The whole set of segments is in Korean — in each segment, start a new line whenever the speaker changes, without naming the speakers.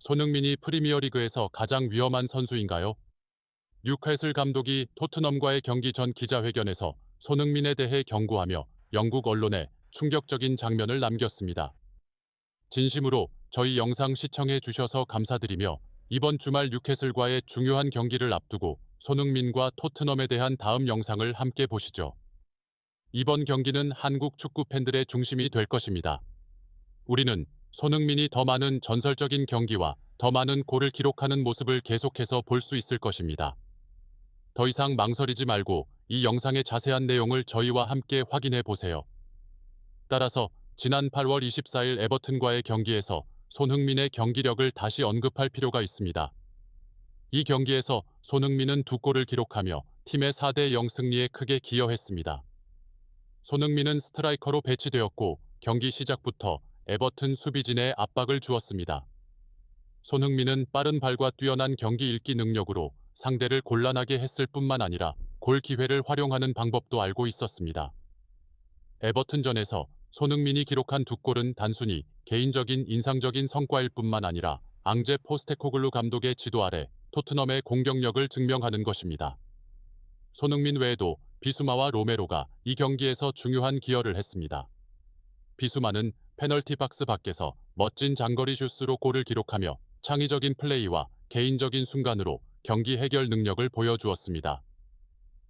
손흥민이 프리미어리그에서 가장 위험한 선수인가요? 뉴캐슬 감독이 토트넘과의 경기 전 기자회견에서 손흥민에 대해 경고하며 영국 언론에 충격적인 장면을 남겼습니다. 진심으로 저희 영상 시청해 주셔서 감사드리며 이번 주말 뉴캐슬과의 중요한 경기를 앞두고 손흥민과 토트넘에 대한 다음 영상을 함께 보시죠. 이번 경기는 한국 축구 팬들의 중심이 될 것입니다. 우리는 손흥민이 더 많은 전설적인 경기와 더 많은 골을 기록하는 모습을 계속해서 볼 수 있을 것입니다. 더 이상 망설이지 말고 이 영상의 자세한 내용을 저희와 함께 확인해 보세요. 따라서 지난 8월 24일 에버튼과의 경기에서 손흥민의 경기력을 다시 언급할 필요가 있습니다. 이 경기에서 손흥민은 2골을 기록하며 팀의 4대0 승리에 크게 기여했습니다. 손흥민은 스트라이커로 배치되었고 경기 시작부터 에버튼 수비진에 압박을 주었습니다. 손흥민은 빠른 발과 뛰어난 경기 읽기 능력으로 상대를 곤란하게 했을 뿐만 아니라 골 기회를 활용하는 방법도 알고 있었습니다. 에버튼전에서 손흥민이 기록한 2골은 단순히 개인적인 인상적인 성과일 뿐만 아니라 앙제 포스테코글루 감독의 지도 아래 토트넘의 공격력을 증명하는 것입니다. 손흥민 외에도 비수마와 로메로가 이 경기에서 중요한 기여를 했습니다. 비수마는 페널티 박스 밖에서 멋진 장거리 슛으로 골을 기록하며 창의적인 플레이와 개인적인 순간으로 경기 해결 능력을 보여주었습니다.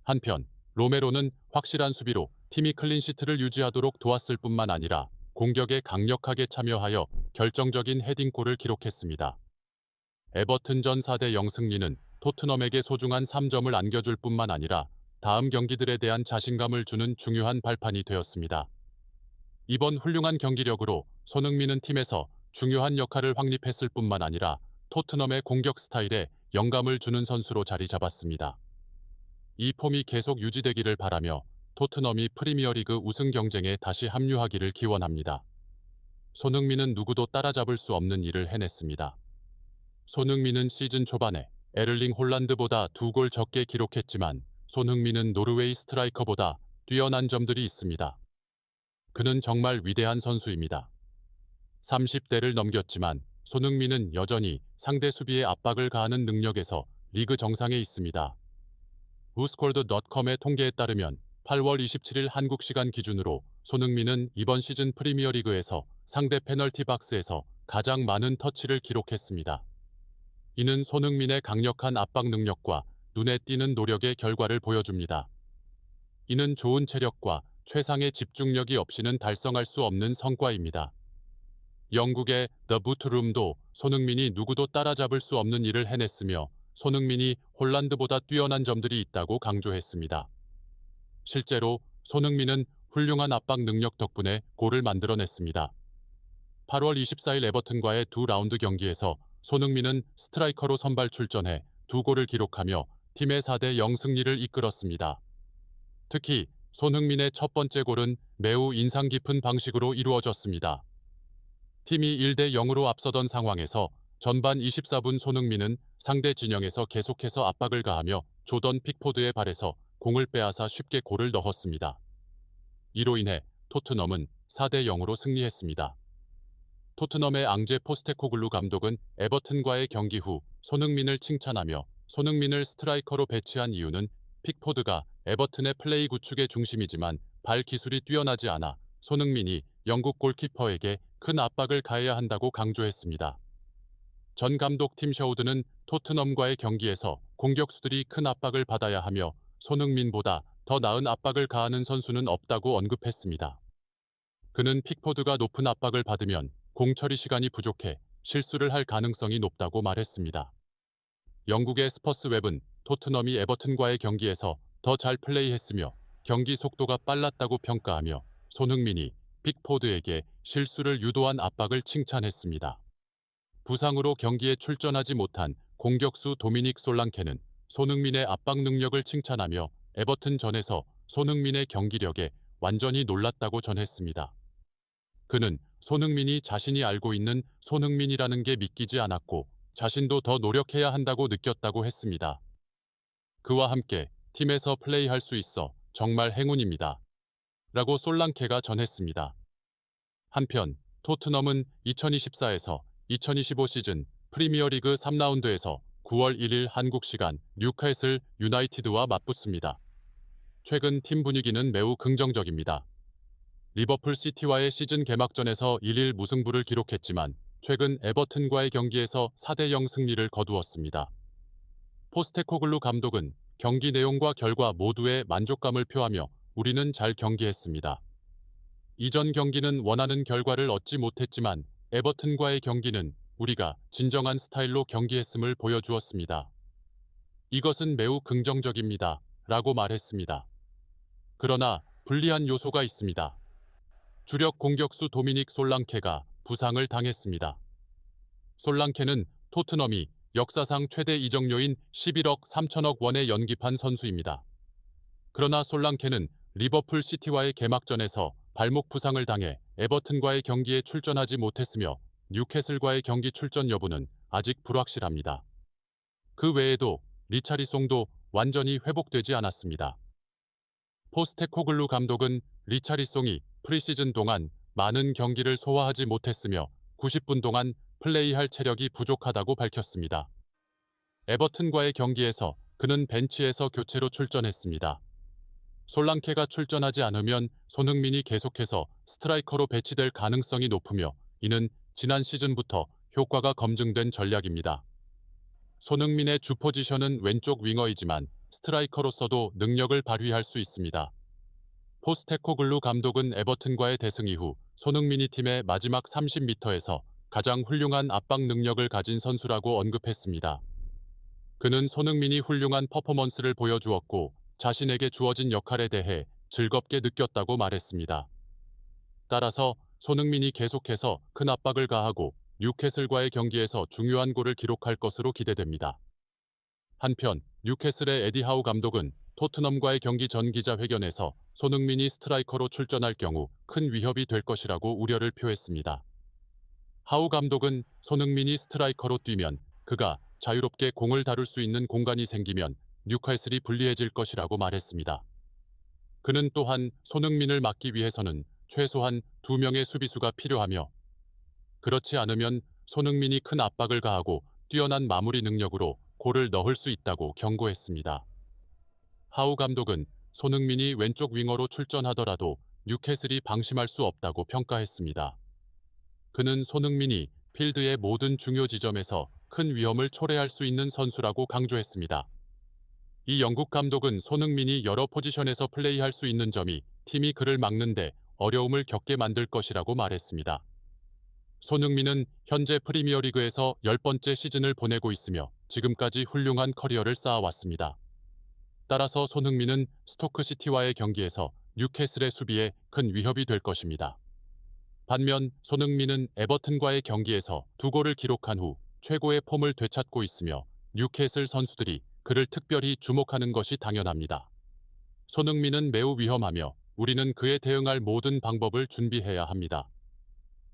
한편 로메로는 확실한 수비로 팀이 클린시트를 유지하도록 도왔을 뿐만 아니라 공격에 강력하게 참여하여 결정적인 헤딩골을 기록했습니다. 에버튼전 4대0 승리는 토트넘에게 소중한 3점을 안겨줄 뿐만 아니라 다음 경기들에 대한 자신감을 주는 중요한 발판이 되었습니다. 이번 훌륭한 경기력으로 손흥민은 팀에서 중요한 역할을 확립했을 뿐만 아니라 토트넘의 공격 스타일에 영감을 주는 선수로 자리 잡았습니다. 이 폼이 계속 유지되기를 바라며 토트넘이 프리미어리그 우승 경쟁에 다시 합류하기를 기원합니다. 손흥민은 누구도 따라잡을 수 없는 일을 해냈습니다. 손흥민은 시즌 초반에 에를링 홀란드보다 2골 적게 기록했지만 손흥민은 노르웨이 스트라이커보다 뛰어난 점들이 있습니다. 그는 정말 위대한 선수입니다. 30대를 넘겼지만 손흥민은 여전히 상대 수비에 압박을 가하는 능력에서 리그 정상에 있습니다. 우스콜드.com의 통계에 따르면 8월 27일 한국 시간 기준으로 손흥민은 이번 시즌 프리미어리그에서 상대 페널티 박스에서 가장 많은 터치를 기록했습니다. 이는 손흥민의 강력한 압박 능력과 눈에 띄는 노력의 결과를 보여줍니다. 이는 좋은 체력과 최상의 집중력이 없이는 달성할 수 없는 성과입니다. 영국의 The Bootroom도 손흥민이 누구도 따라잡을 수 없는 일을 해냈으며 손흥민이 홀란드보다 뛰어난 점들이 있다고 강조했습니다. 실제로 손흥민은 훌륭한 압박 능력 덕분에 골을 만들어냈습니다. 8월 24일 에버튼과의 2라운드 경기에서 손흥민은 스트라이커로 선발 출전해 2골을 기록하며 팀의 4대0 승리를 이끌었습니다. 특히 손흥민의 첫 번째 골은 매우 인상 깊은 방식으로 이루어졌습니다. 팀이 1대0으로 앞서던 상황에서 전반 24분 손흥민은 상대 진영에서 계속해서 압박을 가하며 조던 픽포드의 발에서 공을 빼앗아 쉽게 골을 넣었습니다. 이로 인해 토트넘은 4대0으로 승리했습니다. 토트넘의 앙제 포스테코글루 감독은 에버튼과의 경기 후 손흥민을 칭찬하며 손흥민을 스트라이커로 배치한 이유는 픽포드가 에버튼의 플레이 구축의 중심이지만 발 기술이 뛰어나지 않아 손흥민이 영국 골키퍼에게 큰 압박을 가해야 한다고 강조했습니다. 전 감독 팀 셔우드는 토트넘과의 경기에서 공격수들이 큰 압박을 받아야 하며 손흥민보다 더 나은 압박을 가하는 선수는 없다고 언급했습니다. 그는 픽포드가 높은 압박을 받으면 공 처리 시간이 부족해 실수를 할 가능성이 높다고 말했습니다. 영국의 스퍼스 웹은 토트넘이 에버튼과의 경기에서 더 잘 플레이했으며 경기 속도가 빨랐다고 평가하며 손흥민이 픽포드에게 실수를 유도한 압박을 칭찬했습니다. 부상으로 경기에 출전하지 못한 공격수 도미닉 솔랑케는 손흥민의 압박 능력을 칭찬하며 에버튼전에서 손흥민의 경기력에 완전히 놀랐다고 전했습니다. 그는 손흥민이 자신이 알고 있는 손흥민이라는 게 믿기지 않았고 자신도 더 노력해야 한다고 느꼈다고 했습니다. 그와 함께 팀에서 플레이할 수 있어 정말 행운입니다. 라고 솔랑케가 전했습니다. 한편 토트넘은 2024에서 2025 시즌 프리미어리그 3라운드에서 9월 1일 한국 시간 뉴캐슬 유나이티드와 맞붙습니다. 최근 팀 분위기는 매우 긍정적입니다. 리버풀 시티와의 시즌 개막전에서 1일 무승부를 기록했지만 최근 에버튼과의 경기에서 4대0 승리를 거두었습니다. 포스테코글루 감독은 경기 내용과 결과 모두에 만족감을 표하며 우리는 잘 경기했습니다. 이전 경기는 원하는 결과를 얻지 못했지만 에버튼과의 경기는 우리가 진정한 스타일로 경기했음을 보여주었습니다. 이것은 매우 긍정적입니다. 라고 말했습니다. 그러나 불리한 요소가 있습니다. 주력 공격수 도미닉 솔랑케가 부상을 당했습니다. 솔랑케는 토트넘이 역사상 최대 이적료인 11억 3천억 원에 연기판 선수입니다. 그러나 솔랑케는 리버풀 시티와의 개막전에서 발목 부상을 당해 에버튼과의 경기에 출전하지 못했으며 뉴캐슬과의 경기 출전 여부는 아직 불확실합니다. 그 외에도 리차리송도 완전히 회복되지 않았습니다. 포스테코글루 감독은 리차리송이 프리시즌 동안 많은 경기를 소화하지 못했으며 90분 동안 플레이할 체력이 부족하다고 밝혔습니다. 에버튼과의 경기에서 그는 벤치에서 교체로 출전했습니다. 솔랑케가 출전하지 않으면 손흥민이 계속해서 스트라이커로 배치될 가능성이 높으며 이는 지난 시즌부터 효과가 검증된 전략입니다. 손흥민의 주 포지션은 왼쪽 윙어이지만 스트라이커로서도 능력을 발휘할 수 있습니다. 포스테코글루 감독은 에버튼과의 대승 이후 손흥민이 팀의 마지막 30m에서 가장 훌륭한 압박 능력을 가진 선수라고 언급했습니다. 그는 손흥민이 훌륭한 퍼포먼스를 보여주었고 자신에게 주어진 역할에 대해 즐겁게 느꼈다고 말했습니다. 따라서 손흥민이 계속해서 큰 압박을 가하고 뉴캐슬과의 경기에서 중요한 골을 기록할 것으로 기대됩니다. 한편 뉴캐슬의 에디 하우 감독은 토트넘과의 경기 전 기자회견에서 손흥민이 스트라이커로 출전할 경우 큰 위협이 될 것이라고 우려를 표했습니다. 하우 감독은 손흥민이 스트라이커로 뛰면 그가 자유롭게 공을 다룰 수 있는 공간이 생기면 뉴캐슬이 불리해질 것이라고 말했습니다. 그는 또한 손흥민을 막기 위해서는 최소한 2명의 수비수가 필요하며 그렇지 않으면 손흥민이 큰 압박을 가하고 뛰어난 마무리 능력으로 골을 넣을 수 있다고 경고했습니다. 하우 감독은 손흥민이 왼쪽 윙어로 출전하더라도 뉴캐슬이 방심할 수 없다고 평가했습니다. 그는 손흥민이 필드의 모든 중요 지점에서 큰 위험을 초래할 수 있는 선수라고 강조했습니다. 이 영국 감독은 손흥민이 여러 포지션에서 플레이할 수 있는 점이 팀이 그를 막는데 어려움을 겪게 만들 것이라고 말했습니다. 손흥민은 현재 프리미어리그에서 10번째 시즌을 보내고 있으며 지금까지 훌륭한 커리어를 쌓아왔습니다. 따라서 손흥민은 스토크시티와의 경기에서 뉴캐슬의 수비에 큰 위협이 될 것입니다. 반면 손흥민은 에버튼과의 경기에서 2골을 기록한 후 최고의 폼을 되찾고 있으며 뉴캐슬 선수들이 그를 특별히 주목하는 것이 당연합니다. 손흥민은 매우 위험하며 우리는 그에 대응할 모든 방법을 준비해야 합니다.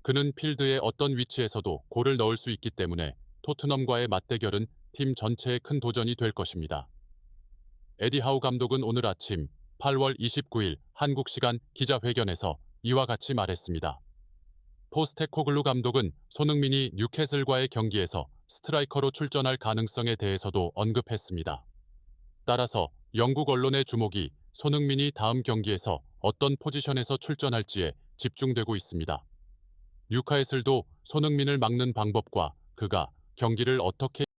그는 필드의 어떤 위치에서도 골을 넣을 수 있기 때문에 토트넘과의 맞대결은 팀 전체에 큰 도전이 될 것입니다. 에디 하우 감독은 오늘 아침 8월 29일 한국 시간 기자회견에서 이와 같이 말했습니다. 포스테코글루 감독은 손흥민이 뉴캐슬과의 경기에서 스트라이커로 출전할 가능성에 대해서도 언급했습니다. 따라서 영국 언론의 주목이 손흥민이 다음 경기에서 어떤 포지션에서 출전할지에 집중되고 있습니다. 뉴캐슬도 손흥민을 막는 방법과 그가 경기를 어떻게